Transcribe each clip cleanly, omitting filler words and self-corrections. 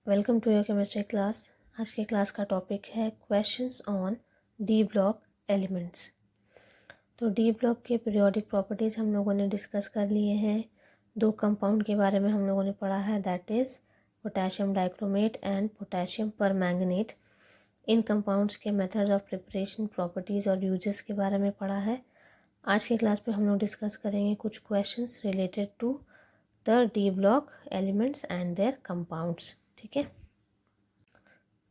Welcome to your chemistry class. आज के class का टॉपिक है questions on D block elements. तो डी ब्लॉक के पीरियोडिक प्रॉपर्टीज़ हम लोगों ने डिस्कस कर लिए हैं। दो कंपाउंड के बारे में हम लोगों ने पढ़ा है, that is potassium dichromate and potassium permanganate. In compounds के मेथड्स ऑफ प्रिपरेशन, प्रॉपर्टीज़ और यूजेस के बारे में पढ़ा है। आज के क्लास में हम लोग डिस्कस करेंगे कुछ questions related to the D block elements and their compounds. ठीक है,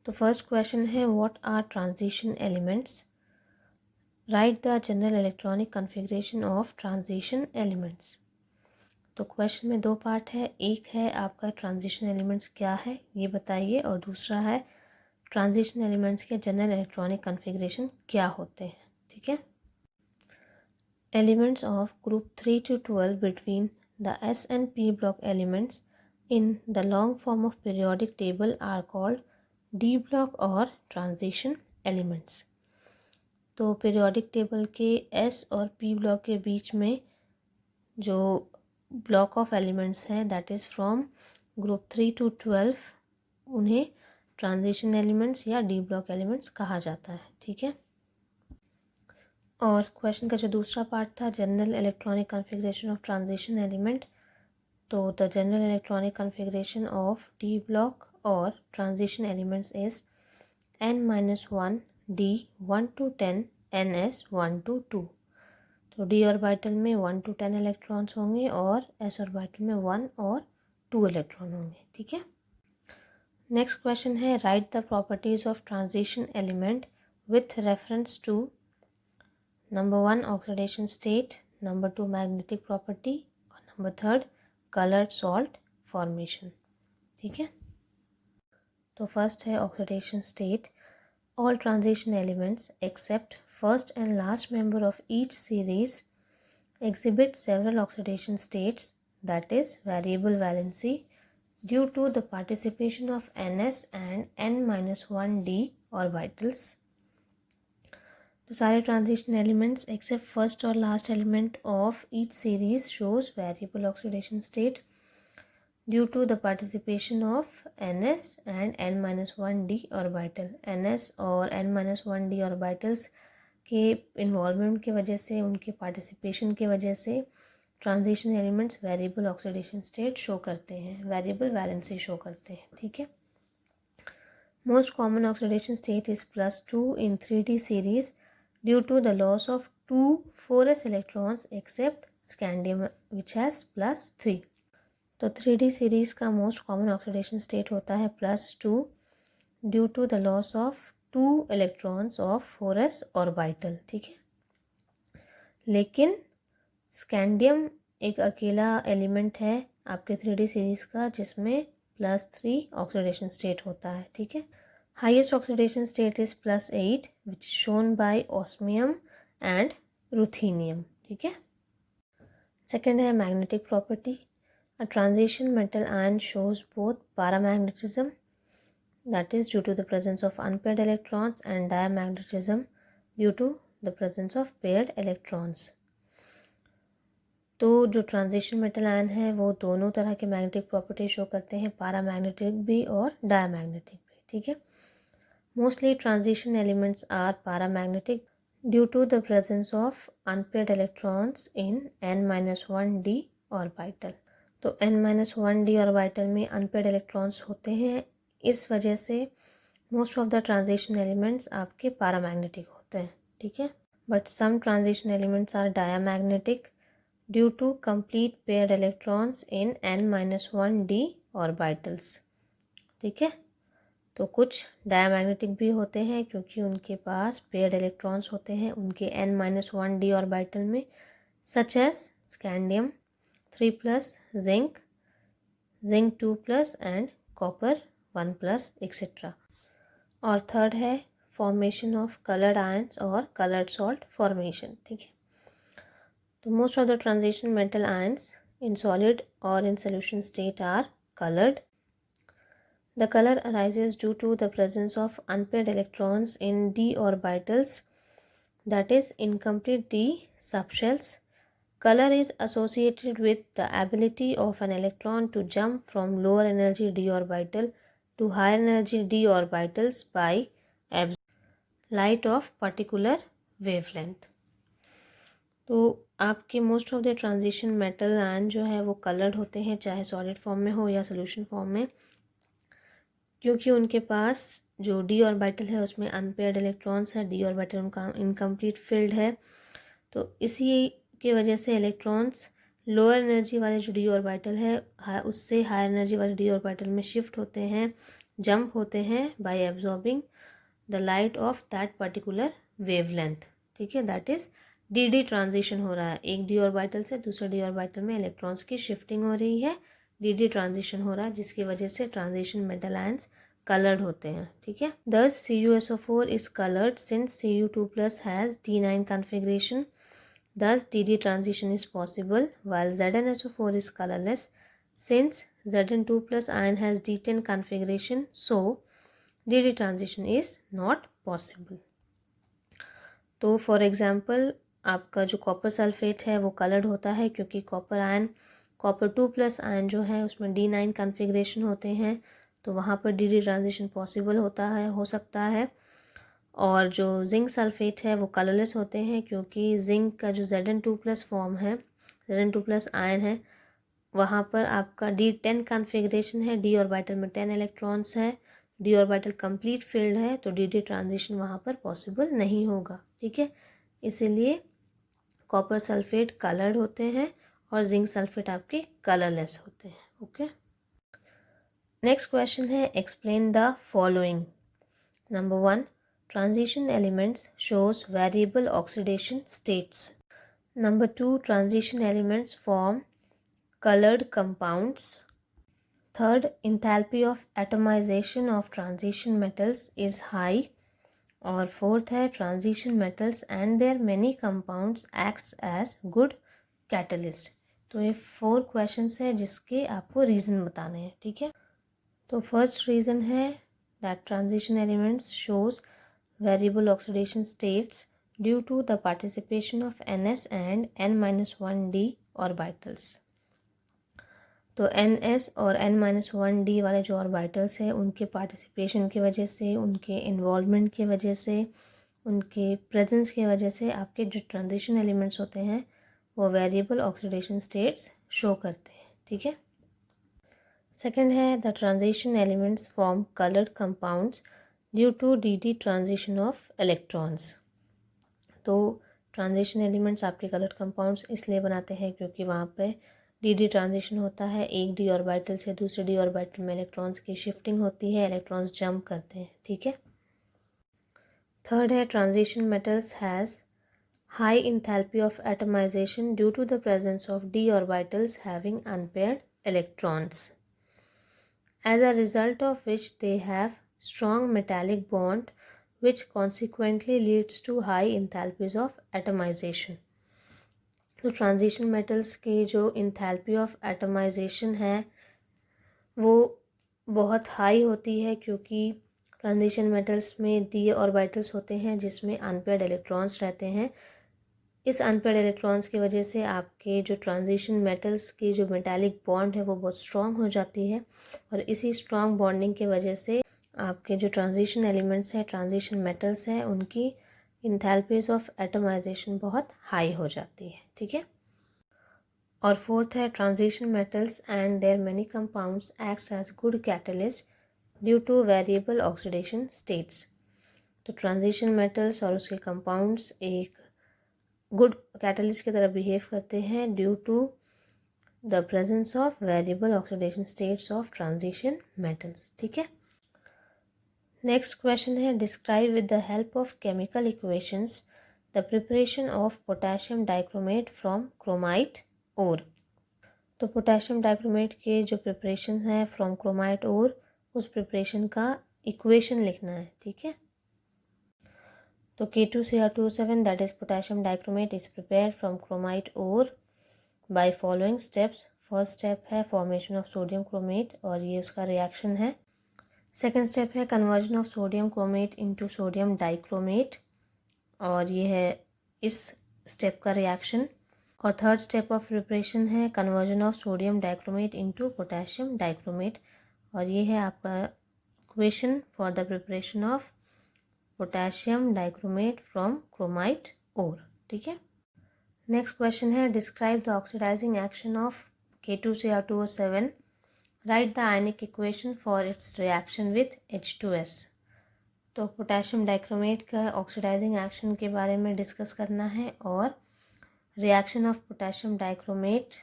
तो फर्स्ट क्वेश्चन है what are transition elements. Write the general electronic configuration of transition elements. तो क्वेश्चन में दो पार्ट है, एक है आपका ट्रांजिशन एलिमेंट्स क्या है ये बताइए, और दूसरा है ट्रांजिशन एलिमेंट्स के जनरल इलेक्ट्रॉनिक कॉन्फ़िगरेशन क्या होते हैं। ठीक है, elements of group 3 to 12 between the S and P block elements in the long form of periodic table are called D block और ट्रांजिशन एलिमेंट्स। तो पीरियोडिक टेबल के S और P ब्लॉक के बीच में जो ब्लॉक ऑफ एलिमेंट्स हैं that is from group 3 to 12, उन्हें transition elements या डी ब्लॉक एलिमेंट्स कहा जाता है। ठीक है, और क्वेश्चन का जो दूसरा पार्ट था general electronic configuration of transition element, तो the general electronic configuration of d block और transition elements is n-1 d 1 to 10 ns 1 to 2। तो डी ऑर्बिटल में 1 to 10 इलेक्ट्रॉन्स होंगे और एस ऑर्बिटल में 1 और 2 इलेक्ट्रॉन होंगे। ठीक है, नेक्स्ट क्वेश्चन है write the properties of transition element with reference to number 1 oxidation state, number 2 magnetic property और नंबर 3 कलर्ड सॉल्ट फॉर्मेशन। ठीक है, तो फर्स्ट है oxidation state. All transition elements except first and last member of each series exhibit several oxidation states, that is variable valency, due to the participation of ns and n-1d orbitals। तो सारे transition elements except first और last element of each series shows variable oxidation state due to the participation of ns and n-1d orbital. ns और n-1d orbitals के involvement की वजह से, उनके participation की वजह से transition elements variable oxidation state show करते हैं, वेरिएबल वैलेंसी शो करते हैं। ठीक है, most common oxidation state is +2 in 3D series due to the loss of 2 4s electrons except scandium which has +3। तो 3D सीरीज का मोस्ट कॉमन ऑक्सीडेशन स्टेट होता है +2 due to the loss of 2 electrons of 4s orbital. ठीक है, लेकिन scandium एक अकेला element है आपके 3D सीरीज का जिसमें +3 ऑक्सीडेशन स्टेट होता है। ठीक है, highest oxidation state is +8 which shown by osmium and ruthenium. ठीक है, सेकेंड है magnetic property. A transition metal ion shows both paramagnetism, that is due to the presence of unpaired electrons, and diamagnetism due to the presence of paired electrons। तो जो transition metal ion है वो दोनों तरह के magnetic property show करते हैं, पारामैग्नेटिक भी और डायमैग्नेटिक भी। ठीक है, mostly transition elements are paramagnetic due to the presence of unpaired electrons in n-1d orbital. तो n-1d ऑर्बिटल में अनपेयर्ड इलेक्ट्रॉन्स होते हैं, इस वजह से most of the transition elements आपके पारामैग्नेटिक होते हैं। ठीक है, but some transition elements are diamagnetic due to complete paired electrons in n-1d orbitals. ठीक है, तो कुछ डायमैग्नेटिक भी होते हैं क्योंकि उनके पास पेयर्ड इलेक्ट्रॉन्स होते हैं उनके n-1d ऑर्बिटल में, such as scandium 3+, zinc 2+ and copper 1+, etcetera. और थर्ड है फॉर्मेशन ऑफ कलर्ड आयंस और कलर्ड सॉल्ट फॉर्मेशन। ठीक है, तो most of the transition metal ions in solid और in solution state are coloured. The colour arises due to the presence of unpaired electrons in d orbitals, that is incomplete d subshells। Color is associated with the ability of an electron to jump from lower energy d orbital to higher energy d orbitals by light of particular wavelength. तो आपके most of the transition metal ion जो है वो coloured होते हैं, चाहे solid form में हो या सोल्यूशन फॉर्म में, क्योंकि उनके पास जो डी ऑर्बिटल है उसमें अनपेयर्ड इलेक्ट्रॉन्स है, डी ऑर्बिटल उनका इनकम्प्लीट फील्ड है। तो इसी की वजह से इलेक्ट्रॉन्स लोअर एनर्जी वाले जो डी ऑर्बिटल है उससे हायर एनर्जी वाले डी ऑर्बिटल में शिफ्ट होते हैं, जंप होते हैं bye absorbing the light of that particular wavelength. ठीक है, दैट इज़ डी ट्रांजिशन हो रहा है, एक डी ऑर्बिटल से दूसरे डी ऑर्बिटल में इलेक्ट्रॉन्स की शिफ्टिंग हो रही है, डी ट्रांजिशन हो रहा है, जिसकी वजह से ट्रांजिशन मेटल आयंस कलर्ड होते हैं। ठीक है, दस CuSO4 is coloured since Cu2+ has D9 configuration, thus DD transition is possible, while ZnSO4 is colorless since Zn2+ ion has D10 configuration, so DD transition is not possible. तो for example आपका जो copper sulphate है वो coloured होता है क्योंकि copper ion copper 2+ ion जो है उसमें D9 कॉन्फ़िगरेशन होते हैं, तो वहाँ पर DD ट्रांजिशन पॉसिबल होता है, हो सकता है। और जो जिंक सल्फेट है वो कलरलेस होते हैं क्योंकि जिंक का जो Zn2+ फॉर्म है, Zn2+ आयन है, वहाँ पर आपका D10 कॉन्फ़िगरेशन है, डी ऑर्बिटल में 10 इलेक्ट्रॉन्स है, डी ऑर्बिटल कंप्लीट फील्ड है, तो डी ट्रांजिशन वहाँ पर पॉसिबल नहीं होगा। ठीक है, इसीलिए कॉपर सल्फेट कलर्ड होते हैं और जिंक सल्फेट आपके कलरलेस होते हैं। ओके, नेक्स्ट क्वेश्चन है explain the following. Number 1, transition elements shows variable oxidation states. Number 2, transition elements form colored compounds. Third, enthalpy of atomization of transition metals is high. और fourth है transition metals and their many compounds acts as good catalyst. तो ये 4 questions है जिसके आपको reason बताने हैं। ठीक है, तो फर्स्ट रीज़न है that transition elements shows variable oxidation states due to the participation of Ns and N-1d orbitals. तो Ns और N-1d वाले जो ऑर्बिटल्स हैं उनके पार्टिसिपेशन की वजह से, उनके इन्वॉल्वमेंट की वजह से, उनके प्रेजेंस की वजह से आपके जो ट्रांजिशन एलिमेंट्स होते हैं वो वेरिएबल ऑक्सीडेशन स्टेट्स शो करते हैं। ठीक है, सेकेंड है the transition elements form coloured compounds due to D transition of electrons. तो ट्रांजिशन एलिमेंट्स आपके कलर्ड कंपाउंड्स इसलिए बनाते हैं क्योंकि वहाँ पे डी ट्रांजिशन होता है, एक डी ऑर्बिटल से दूसरे डी ऑर्बिटल में इलेक्ट्रॉन्स की शिफ्टिंग होती है, इलेक्ट्रॉन्स जंप करते हैं। ठीक है, थर्ड है transition metals has high enthalpy of atomization due to the presence of D orbitals having unpaired electrons, as a result of which they have strong metallic bond which consequently leads to high enthalpies of atomization. तो transition metals की जो enthalpy of atomisation है वो बहुत high होती है क्योंकि transition metals में डी ऑर्बिटल्स होते हैं जिसमें अनपेयर्ड इलेक्ट्रॉन्स रहते हैं। इस अनपेयर्ड इलेक्ट्रॉन्स की वजह से आपके जो ट्रांजिशन मेटल्स की जो मेटालिक बॉन्ड है वो बहुत स्ट्रॉन्ग हो जाती है और इसी स्ट्रॉन्ग बॉन्डिंग की वजह से आपके जो ट्रांजिशन एलिमेंट्स हैं, ट्रांजिशन मेटल्स हैं, उनकी इंथैल्पीज ऑफ एटमाइजेशन बहुत हाई हो जाती है। ठीक है, और फोर्थ है transition metals and their many compounds acts as good catalyst due to variable oxidation states. तो ट्रांजिशन मेटल्स और उसके कंपाउंड्स एक गुड कैटलिस्ट की तरह बिहेव करते हैं due to the presence of variable oxidation states of transition metals. ठीक है, नेक्स्ट क्वेश्चन है describe with the help of chemical equations the preparation of potassium dichromate from chromite ore. तो potassium dichromate के जो preparation है from chromite ओर, उस preparation का equation लिखना है। ठीक है, तो K2Cr2O7 that is potassium dichromate is prepared from chromite ore by following steps. First step है फॉर्मेशन ऑफ सोडियम क्रोमेट और ये उसका रिएक्शन है। सेकंड स्टेप है conversion of sodium chromate into sodium dichromate और ये है इस स्टेप का रिएक्शन। और थर्ड स्टेप ऑफ प्रिपरेशन है conversion of sodium dichromate into potassium dichromate और ये है आपका equation for the preparation of potassium dichromate from chromite ore. ठीक है। नेक्स्ट क्वेश्चन है describe the oxidising action of K2Cr2O7, write the ionic equation for its reaction with H2S। तो potassium dichromate का oxidizing action के बारे में discuss करना है और reaction of potassium dichromate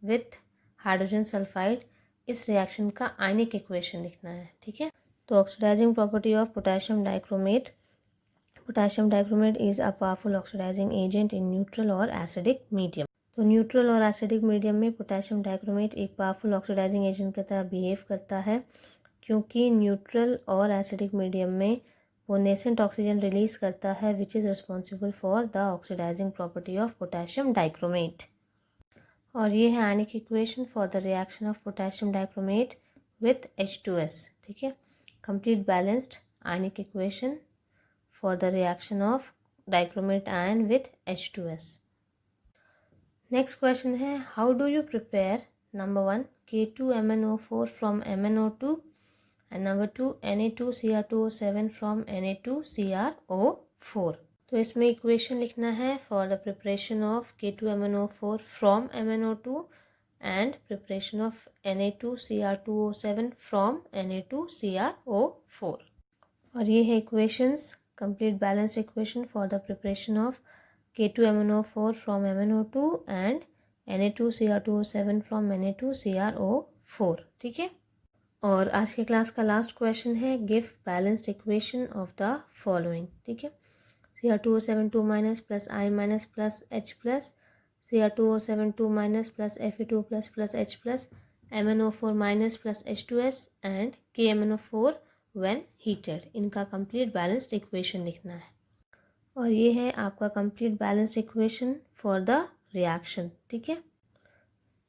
with hydrogen sulfide, इस रिएक्शन का आयनिक इक्वेशन लिखना है। ठीक है। तो oxidizing property of potassium dichromate is a powerful oxidizing agent in neutral और एसिडिक मीडियम। तो न्यूट्रल और एसिडिक मीडियम में पोटेशियम डाइक्रोमेट एक पावरफुल ऑक्सीडाइजिंग एजेंट की तरह बिहेव करता है, क्योंकि न्यूट्रल और एसिडिक मीडियम में वो नेसेंट ऑक्सीजन रिलीज करता है which is responsible for the oxidising property of potassium dichromate. और ये है ionic equation for the reaction of potassium dichromate with H2S। ठीक है। Complete balanced ionic equation for the reaction of dichromate ion with H2S। Next question है how do you prepare number 1 K2MnO4 from MnO2 and number 2 Na2Cr2O7 from Na2Cr4। तो इसमें equation लिखना है for the preparation of K2MnO4 from MnO2 and preparation of Na2Cr2O7 from Na2Cr4। और ये है equations, complete balanced equation for the preparation of K2MnO4 from MnO2 and Na2Cr2O7 from Na2Cr4। ठीक है। और आज के क्लास का लास्ट क्वेश्चन है give balanced equation of the following. ठीक है। Cr2O7 2 minus plus I minus plus H plus Cr2O7 2 minus plus Fe2 plus H plus MnO4 minus plus H2S and KMnO4 when heated, इनका complete balanced equation लिखना है। और ये है आपका complete balanced equation for the reaction. ठीक है।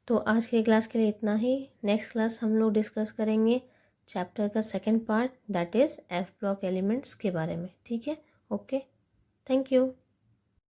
तो आज के क्लास के लिए इतना ही। नेक्स्ट क्लास हम लोग डिस्कस करेंगे चैप्टर का second part, that is F block elements के बारे में। ठीक है। Okay, thank you.